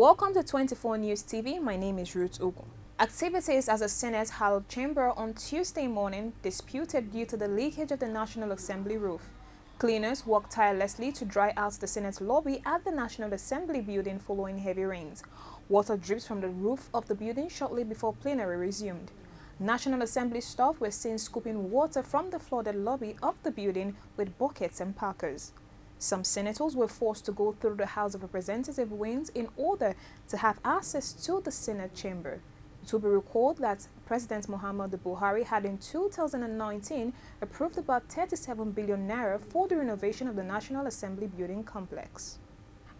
Welcome to 24 News TV. My name is Ruth Ogun. Activities as the Senate held chamber on Tuesday morning disputed due to the leakage of the National Assembly roof. Cleaners worked tirelessly to dry out the Senate lobby at the National Assembly building following heavy rains. Water drips from the roof of the building shortly before plenary resumed. National Assembly staff were seen scooping water from the flooded lobby of the building with buckets and packers. Some senators were forced to go through the House of Representatives wings in order to have access to the Senate chamber. It will be recalled that President Muhammadu Buhari had in 2019 approved about 37 billion naira for the renovation of the National Assembly building complex.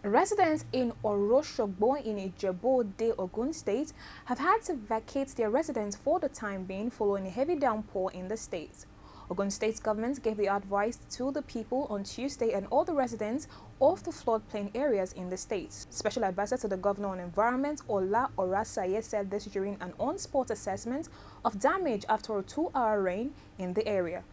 Residents in Oroshogbo in Ijebu-Ode, Ogun State have had to vacate their residence for the time being following a heavy downpour in the state. Ogun State government gave the advice to the people on Tuesday and all the residents of the floodplain areas in the state. Special advisor to the governor on environment, Ola Orasaye, said this during an on-spot assessment of damage after a 2-hour rain in the area.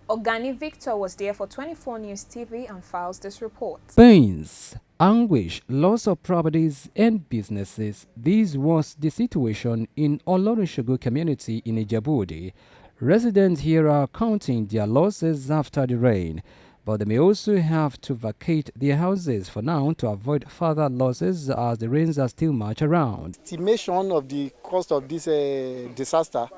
Ogani Victor was there for 24 News TV and files this report. Pains, anguish, loss of properties and businesses. This was the situation in Olorunshogo community in Ijebu-Ode. Residents here are counting their losses after the rain, but they may also have to vacate their houses for now to avoid further losses as the rains are still much around. Estimation of the cost of this disaster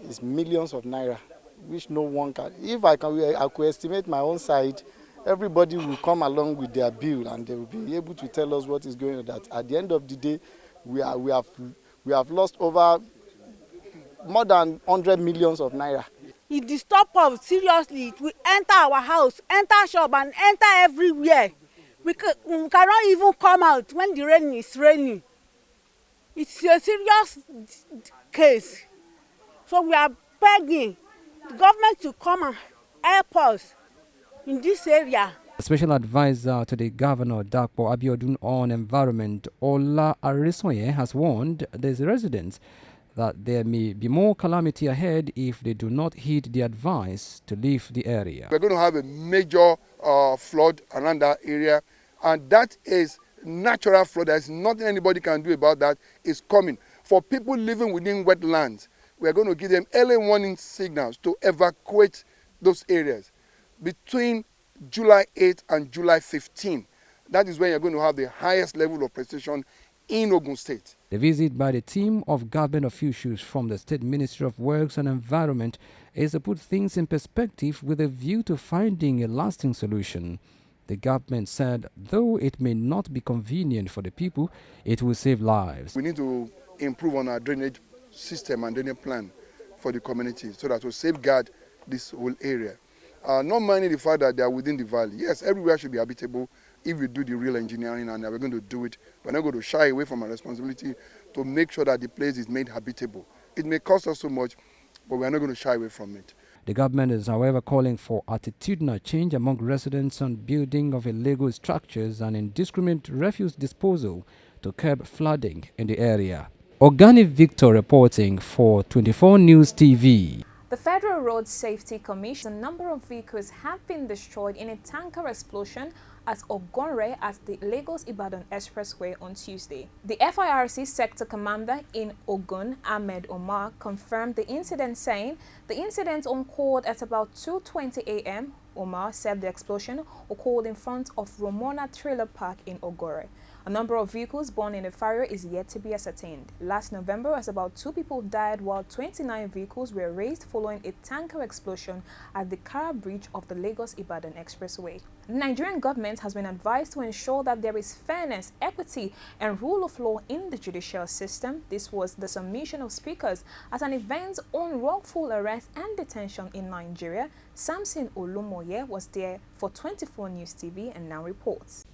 is millions of naira, which no one can. If I could estimate my own side, everybody will come along with their bill and they will be able to tell us what is going on. That at the end of the day, we have lost over more than 100 millions of naira. It disturbs us seriously. It will enter our house, enter shop, and enter everywhere. We cannot even come out when the rain is raining. It's a serious case. So we are begging the government to come and help us in this area. Special advisor to the governor, Dapo Abiodun, on environment, Ola Arisoye, has warned the residents that there may be more calamity ahead if they do not heed the advice to leave the area. We're going to have a major flood around that area, and that is natural flood. There's nothing anybody can do about that. It's coming. For people living within wetlands, we're going to give them early warning signals to evacuate those areas. Between July 8 and July 15, that is when you're going to have the highest level of precipitation in Ogun State. The visit by the team of government officials from the State Ministry of Works and Environment is to put things in perspective with a view to finding a lasting solution. The government said, though it may not be convenient for the people, it will save lives. We need to improve on our drainage system and drainage plan for the community so that we'll safeguard this whole area. Not minding the fact that they are within the valley. Yes, everywhere should be habitable if we do the real engineering, and we're going to do it. We're not going to shy away from our responsibility to make sure that the place is made habitable. It may cost us so much, but we're not going to shy away from it. The government is, however, calling for attitudinal change among residents on building of illegal structures and indiscriminate refuse disposal to curb flooding in the area. Ogani Victor reporting for 24 News TV. The Federal Road Safety Commission, a number of vehicles have been destroyed in a tanker explosion at Ogonre at the Lagos-Ibadan Expressway on Tuesday. The FIRC sector commander in Ogun, Ahmed Omar, confirmed the incident, saying the incident occurred at about 2:20 a.m. Omar said the explosion occurred in front of Romona Trailer Park in Ogore. A number of vehicles born in the fire is yet to be ascertained. Last November, as about 2 people died while 29 vehicles were razed following a tanker explosion at the Kara Bridge of the Lagos-Ibadan Expressway. The Nigerian government has been advised to ensure that there is fairness, equity, and rule of law in the judicial system. This was the submission of speakers at an event on wrongful arrest and detention in Nigeria. Samson Olumoye was there for 24 News TV and now reports.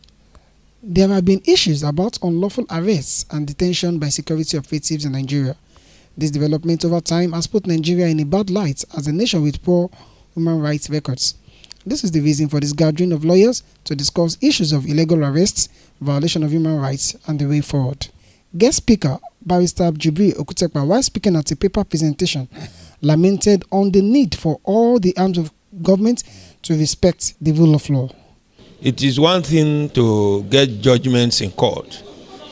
There have been issues about unlawful arrests and detention by security operatives in Nigeria. This development over time has put Nigeria in a bad light as a nation with poor human rights records. This is the reason for this gathering of lawyers to discuss issues of illegal arrests, violation of human rights, and the way forward. Guest speaker Barrister Jibril Okutekpa, while speaking at a paper presentation, lamented on the need for all the arms of government to respect the rule of law. It is one thing to get judgments in court,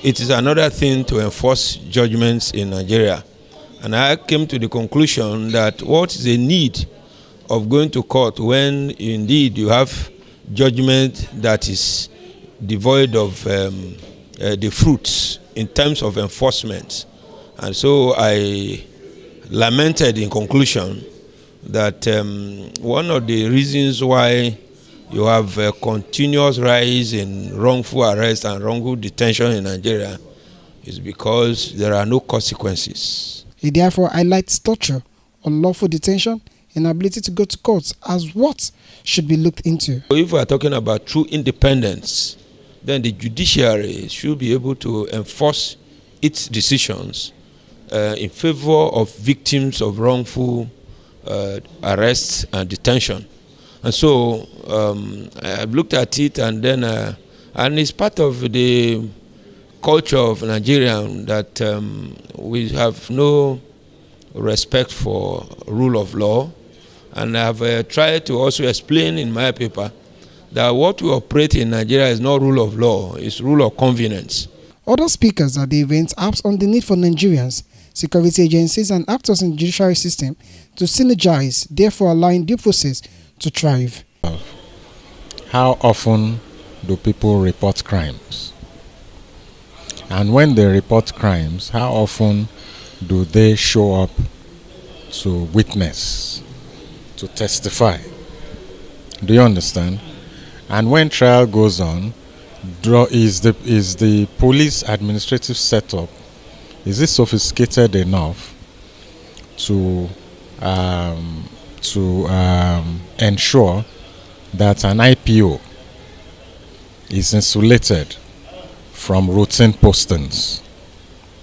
it is another thing to enforce judgments in Nigeria. And I came to the conclusion that what is the need of going to court when indeed you have judgment that is devoid of the fruits in terms of enforcement. And so I lamented in conclusion that one of the reasons why you have a continuous rise in wrongful arrest and wrongful detention in Nigeria is because there are no consequences. He therefore highlights torture, unlawful detention, inability to go to court as what should be looked into. So if we are talking about true independence, then the judiciary should be able to enforce its decisions in favor of victims of wrongful arrests and detention. And so I've looked at it, and then and it's part of the culture of Nigeria that we have no respect for rule of law. And I've tried to also explain in my paper that what we operate in Nigeria is not rule of law, it's rule of convenience. Other speakers at the event harped on the need for Nigerians, security agencies and actors in the judiciary system to synergize, therefore allowing due process to thrive. How often do people report crimes? And when they report crimes, how often do they show up to witness, to testify? Do you understand? And when trial goes on, is the police administrative setup, is it sophisticated enough to ensure that an IPO is insulated from routine postings?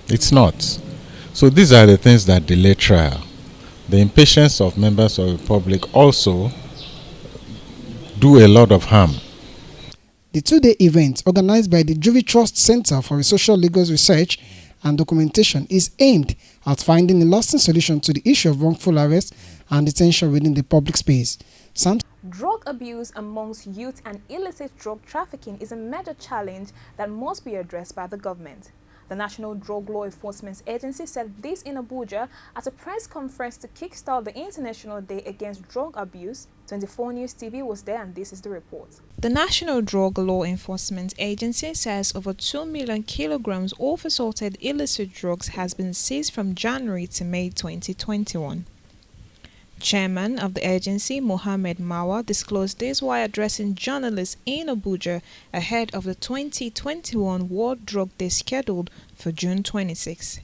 It's not. So these are the things that delay trial. The impatience of members of the public also do a lot of harm. The two-day event, organized by the Jury Trust Center for Social Legal Research and Documentation, is aimed at finding a lasting solution to the issue of wrongful arrest and detention within the public space. Drug abuse amongst youth and illicit drug trafficking is a major challenge that must be addressed by the government. The National Drug Law Enforcement Agency said this in Abuja at a press conference to kickstart the International Day Against Drug Abuse. 24NEWSTV was there, and this is the report. The National Drug Law Enforcement Agency says over 2 million kilograms of assorted illicit drugs has been seized from January to May 2021. Chairman of the agency, Mohammed Mawa, disclosed this while addressing journalists in Abuja ahead of the 2021 World Drug Day scheduled for June 26.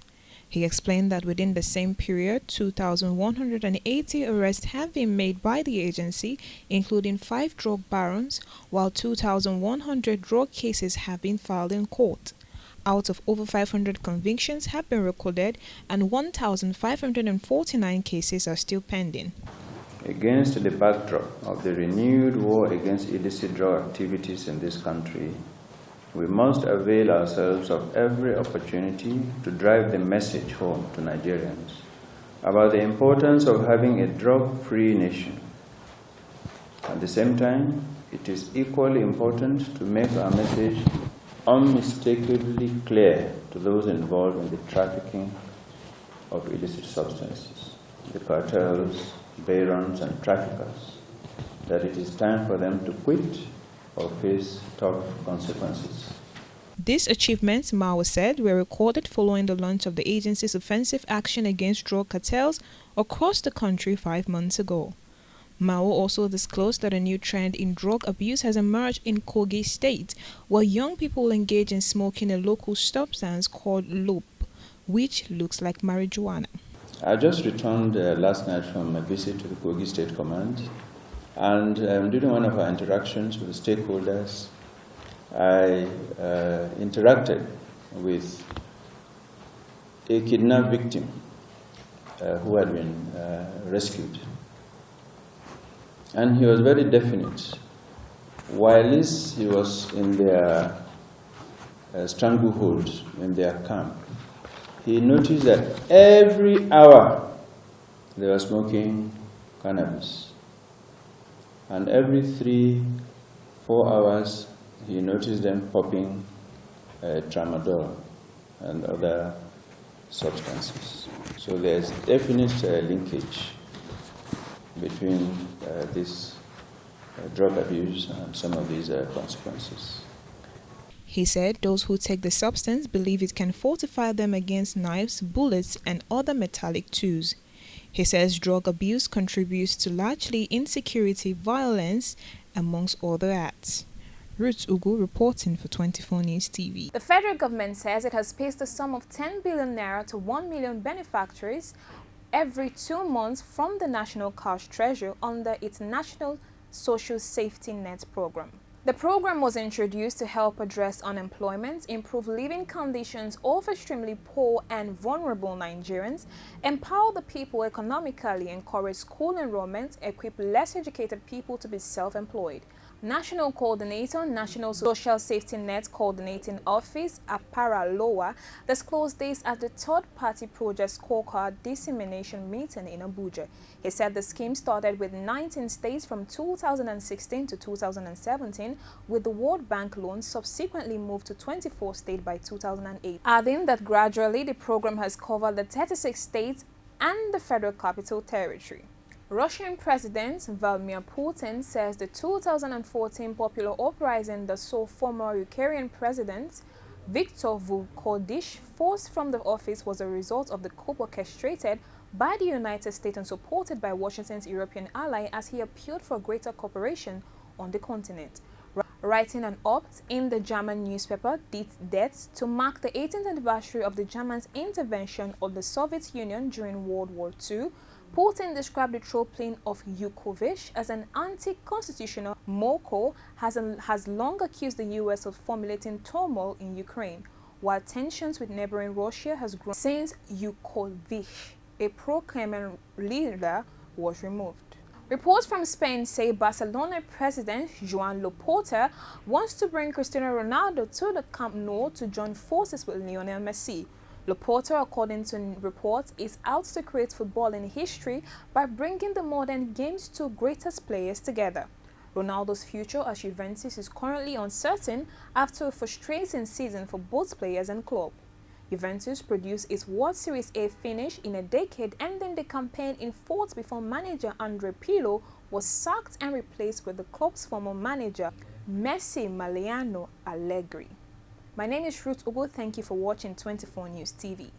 He explained that within the same period, 2,180 arrests have been made by the agency, including 5 drug barons, while 2,100 drug cases have been filed in court. Out of over 500 convictions have been recorded and 1,549 cases are still pending. Against the backdrop of the renewed war against illicit drug activities in this country, we must avail ourselves of every opportunity to drive the message home to Nigerians about the importance of having a drug-free nation. At the same time, it is equally important to make our message unmistakably clear to those involved in the trafficking of illicit substances, the cartels, barons, and traffickers, that it is time for them to quit or face tough consequences. These achievements, Mao said, were recorded following the launch of the agency's offensive action against drug cartels across the country 5 months ago. Mao also disclosed that a new trend in drug abuse has emerged in Kogi State, where young people engage in smoking a local substance called loop, which looks like marijuana. I just returned last night from a visit to the Kogi State Command, and during one of our interactions with the stakeholders, I interacted with a kidnapped victim who had been rescued. And he was very definite. While he was in their stranglehold, in their camp, he noticed that every hour they were smoking cannabis. And every 3-4 hours, he noticed them popping tramadol. and other substances. So there's definite linkage between this drug abuse and some of these consequences. He said those who take the substance believe it can fortify them against knives, bullets, and other metallic tools. He says drug abuse contributes to largely insecurity, violence, amongst other acts. Ruth Ugu reporting for 24 News TV. The federal government says it has paid a sum of 10 billion naira to 1 million benefactors every 2 months from the National Cash Treasury under its National Social Safety Net program. The program was introduced to help address unemployment, improve living conditions of extremely poor and vulnerable Nigerians, empower the people economically, encourage school enrollment, equip less educated people to be self-employed. National Coordinator, National Social Safety Net Coordinating Office, APARA LOA, disclosed this at the third-party project scorecard dissemination meeting in Abuja. He said the scheme started with 19 states from 2016 to 2017, with the World Bank loan subsequently moved to 24 states by 2008, adding that gradually the program has covered the 36 states and the Federal Capital Territory. Russian President Vladimir Putin says the 2014 popular uprising that saw former Ukrainian President Viktor Vukovic forced from the office was a result of the coup orchestrated by the United States and supported by Washington's European ally as he appealed for greater cooperation on the continent. Writing an op-ed in the German newspaper Die Det to mark the 18th anniversary of the Germans' intervention of the Soviet Union during World War II, Putin described the troubling of Vukovic as an anti-constitutional. Moscow has long accused the U.S. of formulating turmoil in Ukraine, while tensions with neighboring Russia has grown since Vukovic, a pro-Kremlin leader, was removed. Reports from Spain say Barcelona president Joan Laporta wants to bring Cristiano Ronaldo to the Camp Nou to join forces with Lionel Messi. Laporta, according to reports, is out to create football in history by bringing the modern game's two greatest players together. Ronaldo's future at Juventus is currently uncertain after a frustrating season for both players and club. Juventus produced its World Series A finish in a decade, ending the campaign in fourth before manager Andre Pirlo was sacked and replaced with the club's former manager, Massimiliano Allegri. My name is Ruth Ugu. Thank you for watching 24 News TV.